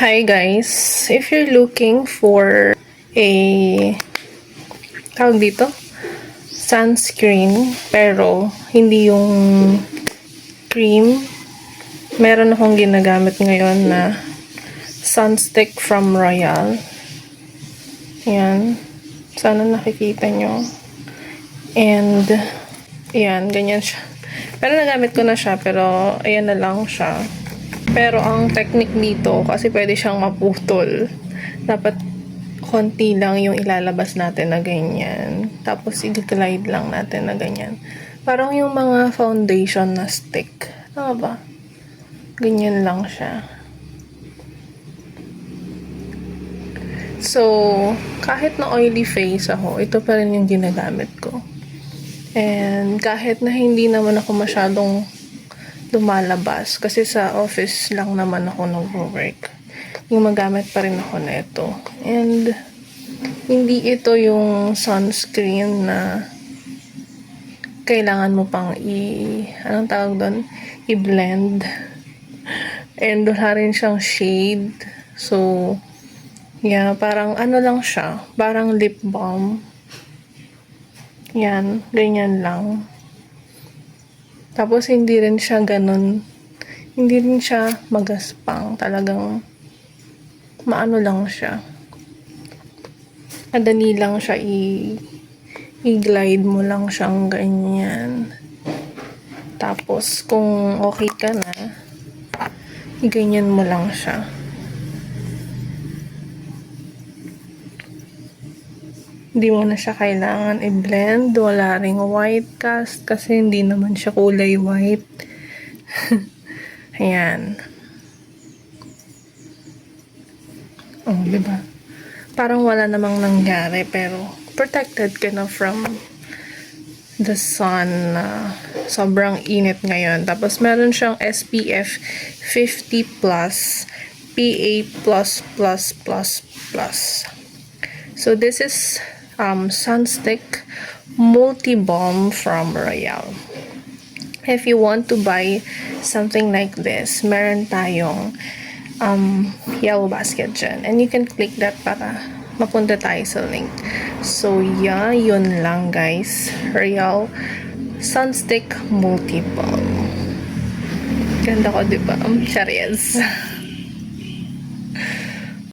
Hi guys, if you're looking for a tawag dito, sunscreen pero hindi yung cream, meron akong ginagamit ngayon na sunstick from Royal. Yan, sana nakikita nyo. And yan, ganyan siya. Pero nagamit ko na siya, pero ayan na lang siya. Pero ang technique dito, kasi pwede siyang maputol. Dapat konti lang yung ilalabas natin na ganyan. Tapos i-glide lang natin na ganyan. Parang yung mga foundation na stick. Tama ba? Ganyan lang siya. So, kahit na oily face ako, ito pa rin yung ginagamit ko. And kahit na hindi naman ako masyadong lumalabas, kasi sa office lang naman ako nag-work, gumagamit pa rin ako na ito. And hindi ito yung sunscreen na kailangan mo pang anong tawag doon? I-blend. And wala rin siyang shade. So, yeah, parang ano lang siya. Parang lip balm. Yan, ganyan lang. Tapos, hindi rin siya ganun. Hindi rin siya magaspang. Talagang, maano lang siya. Madali lang siya i-glide mo lang siyang ganyan. Tapos, kung okay ka na, i-ganyan mo lang siya. Hindi mo na siya kailangan i-blend. Wala ring white cast kasi hindi naman siya kulay white. Ayan. Oh, diba? Parang wala namang nangyari pero protected ka na from the sun. Sobrang init ngayon. Tapos meron siyang SPF 50+, PA+++++. So this is Sunstick Multi Balm from Royal. If you want to buy something like this, meron tayong yellow basket dyan. And you can click that para mapunta tayo sa link. So yeah, yun lang guys. Royal Sunstick Multi Balm. Ganda ko, diba? Charez.